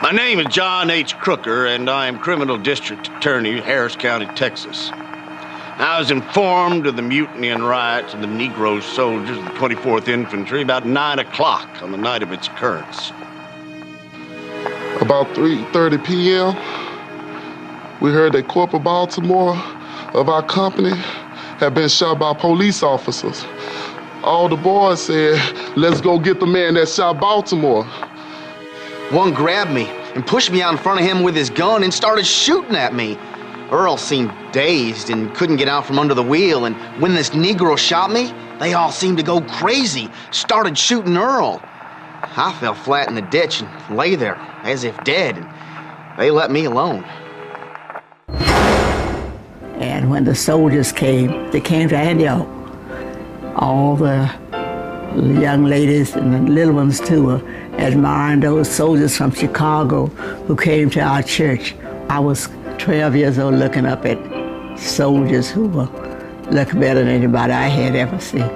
My name is John H. Crooker, and I am Criminal District Attorney, Harris County, Texas. I was informed of the mutiny and riots of the Negro soldiers of the 24th Infantry about 9 o'clock on the night of its occurrence. About 3:30 p.m., we heard that Corporal Baltimore of our company had been shot by police officers. All the boys said, "Let's go get the man that shot Baltimore." One grabbed me and pushed me out in front of him with his gun and started shooting at me. Earl seemed dazed and couldn't get out from under the wheel, and when this Negro shot me, they all seemed to go crazy, started shooting Earl. I fell flat in the ditch and lay there as if dead, and they let me alone. And when the soldiers came, they came to Antioch. All the young ladies and the little ones too were admiring those soldiers from Chicago who came to our church. I was 12 years old looking up at soldiers who were looking better than anybody I had ever seen.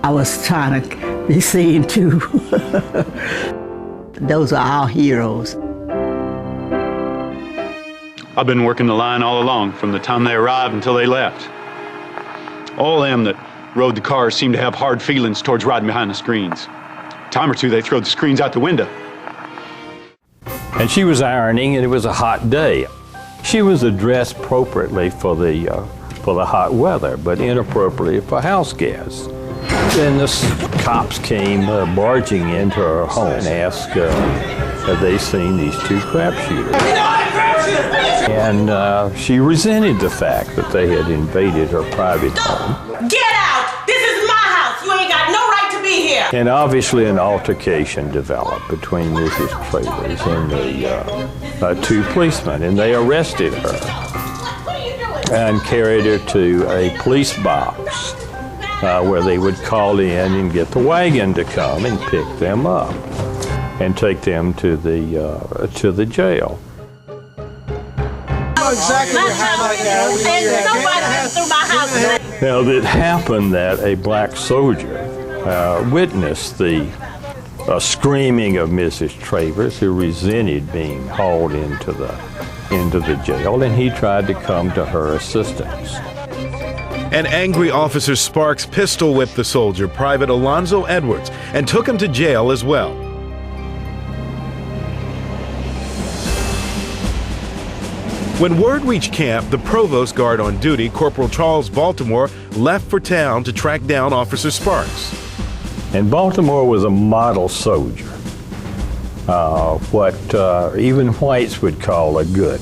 I was trying to be seen too. Those are our heroes. I've been working the line all along, from the time they arrived until they left. All them that rode the cars seemed to have hard feelings towards riding behind the screens. Time or two, they throw the screens out the window. And she was ironing, and it was a hot day. She was dressed appropriately for the hot weather, but inappropriately for house guests. Then the cops came barging into her home and asked, had they seen these two crapshooters? And she resented the fact that they had invaded her private home. Get out! This is my house! You ain't got no right to be here! And obviously an altercation developed between Mrs. Travers and the two policemen, and they arrested her and carried her to a police box where they would call in and get the wagon to come and pick them up and take them to the jail. Exactly what happened. Now, it happened that a black soldier witnessed the screaming of Mrs. Travers, who resented being hauled into the jail, and he tried to come to her assistance. An angry Officer Sparks pistol whipped the soldier, Private Alonzo Edwards, and took him to jail as well. When word reached camp, the provost guard on duty, Corporal Charles Baltimore, left for town to track down Officer Sparks. And Baltimore was a model soldier, what even whites would call a good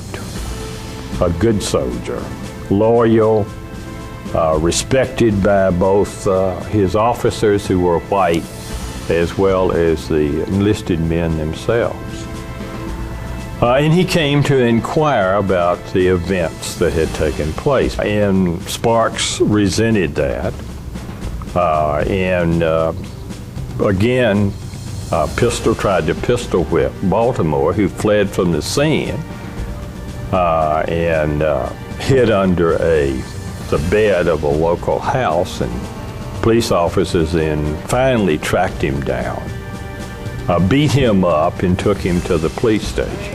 soldier, loyal, respected by both his officers who were white as well as the enlisted men themselves. And he came to inquire about the events that had taken place. And Sparks resented that. Again, tried to pistol whip Baltimore, who fled from the scene and hid under the bed of a local house. And police officers then finally tracked him down, beat him up, and took him to the police station.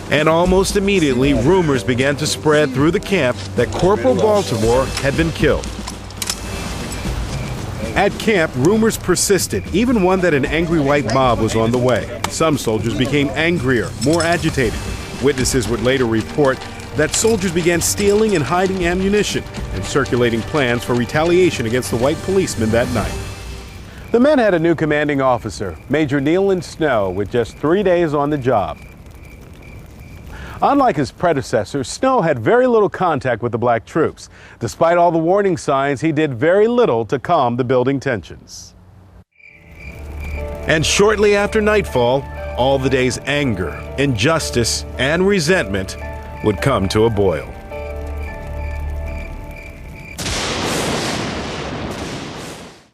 And almost immediately, rumors began to spread through the camp that Corporal Baltimore had been killed. At camp, rumors persisted, even one that an angry white mob was on the way. Some soldiers became angrier, more agitated. Witnesses would later report that soldiers began stealing and hiding ammunition and circulating plans for retaliation against the white policemen that night. The men had a new commanding officer, Major Nealon Snow, with just 3 days on the job. Unlike his predecessor, Snow had very little contact with the black troops. Despite all the warning signs, he did very little to calm the building tensions. And shortly after nightfall, all the day's anger, injustice, and resentment would come to a boil.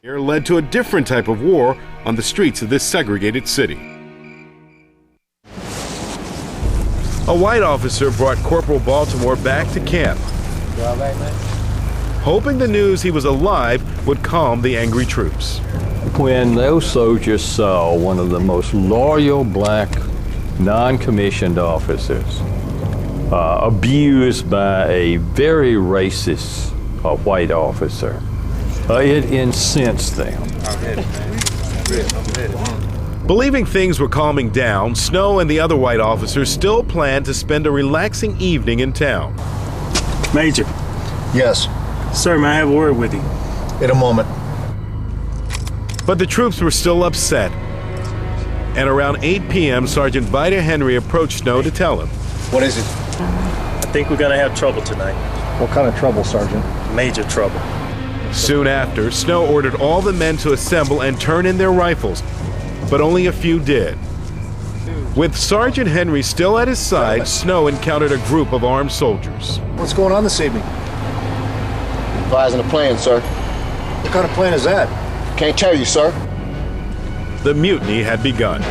It led to a different type of war on the streets of this segregated city. A white officer brought Corporal Baltimore back to camp, hoping the news he was alive would calm the angry troops. when those soldiers saw one of the most loyal black non-commissioned officers abused by a very racist white officer, it incensed them. Believing things were calming down, Snow and the other white officers still planned to spend a relaxing evening in town. Major. Yes. Sir, may I have a word with you? In a moment. But the troops were still upset. And around 8 p.m., Sergeant Vida Henry approached Snow to tell him. What is it? I think we're gonna have trouble tonight. What kind of trouble, Sergeant? Major trouble. Soon after, Snow ordered all the men to assemble and turn in their rifles, but only a few did. With Sergeant Henry still at his side, Snow encountered a group of armed soldiers. What's going on this evening? Advising a plan, sir. What kind of plan is that? Can't tell you, sir. The mutiny had begun.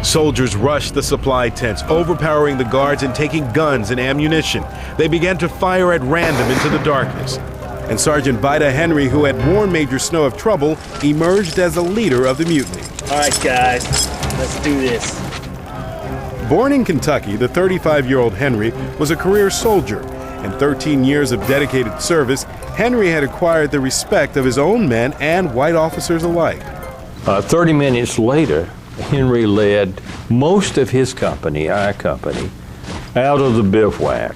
Soldiers rushed the supply tents, overpowering the guards and taking guns and ammunition. They began to fire at random into the darkness. And Sergeant Vida Henry, who had warned Major Snow of trouble, emerged as the leader of the mutiny. All right, guys, let's do this. Born in Kentucky, the 35-year-old Henry was a career soldier. In 13 years of dedicated service, Henry had acquired the respect of his own men and white officers alike. 30 minutes later, Henry led most of his company, our company, out of the bivouac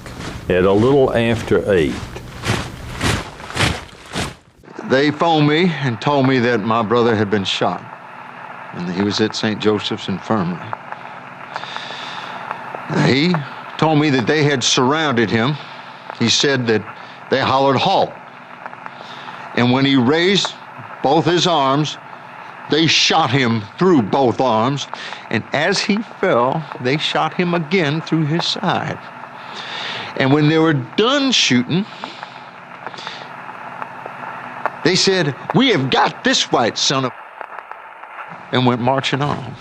at a little after 8. They phoned me and told me that my brother had been shot and that he was at St. Joseph's Infirmary. He told me that they had surrounded him. He said that they hollered, "Halt!" And when he raised both his arms, they shot him through both arms. And as he fell, they shot him again through his side. And when they were done shooting, they said, "We have got this white son of," and went marching on.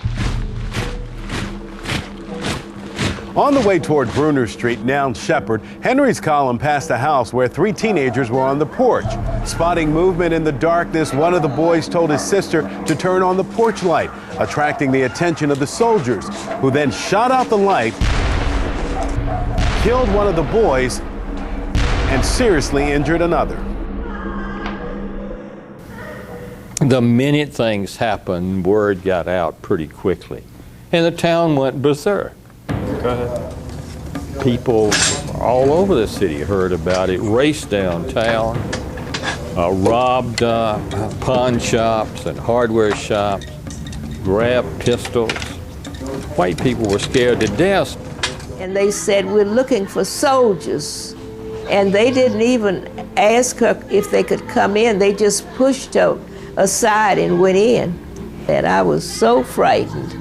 On the way toward Bruner Street, now Shepherd, Henry's column passed a house where 3 teenagers were on the porch. Spotting movement in the darkness, one of the boys told his sister to turn on the porch light, attracting the attention of the soldiers, who then shot out the light, killed one of the boys, and seriously injured another. The minute things happened, word got out pretty quickly, and the town went berserk. People all over the city heard about it, raced downtown, robbed pawn shops and hardware shops, grabbed pistols. White people were scared to death. And they said, "We're looking for soldiers." And they didn't even ask her if they could come in. They just pushed her aside and went in. And I was so frightened.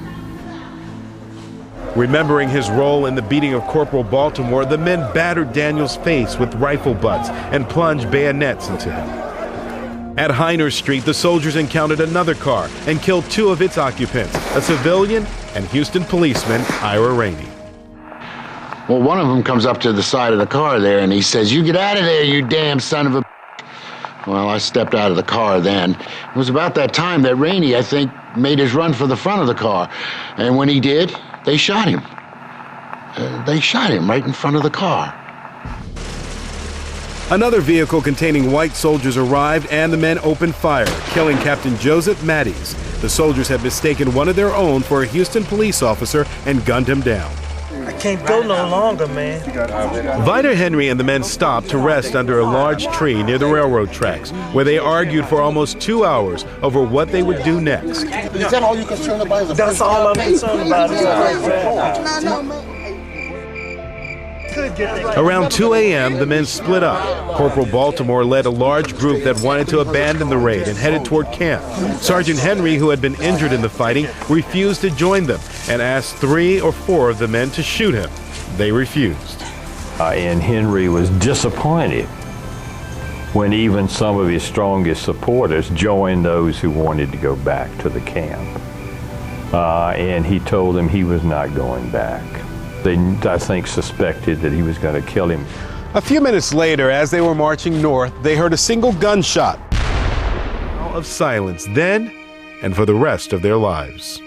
Remembering his role in the beating of Corporal Baltimore, the men battered Daniel's face with rifle butts and plunged bayonets into him. At Heiner Street, the soldiers encountered another car and killed 2 of its occupants, a civilian and Houston policeman, Ira Rainey. Well, one of them comes up to the side of the car there and he says, "You get out of there, you damn son of a..." Well, I stepped out of the car then. It was about that time that Rainey, I think, made his run for the front of the car. And when he did, they shot him. They shot him right in front of the car. Another vehicle containing white soldiers arrived and the men opened fire, killing Captain Joseph Matties. The soldiers had mistaken one of their own for a Houston police officer and gunned him down. I can't go no longer, man. Vida Henry and the men stopped to rest under a large tree near the railroad tracks, where they argued for almost 2 hours over what they would do next. Is that all you're concerned about? That's all I'm concerned about. Around 2 a.m., the men split up. Corporal Baltimore led a large group that wanted to abandon the raid and headed toward camp. Sergeant Henry, who had been injured in the fighting, refused to join them and asked 3 or 4 of the men to shoot him. They refused. And Henry was disappointed when even some of his strongest supporters joined those who wanted to go back to the camp. And he told them he was not going back. They, I think, suspected that he was going to kill him. A few minutes later, as they were marching north, they heard a single gunshot. Of silence then and for the rest of their lives.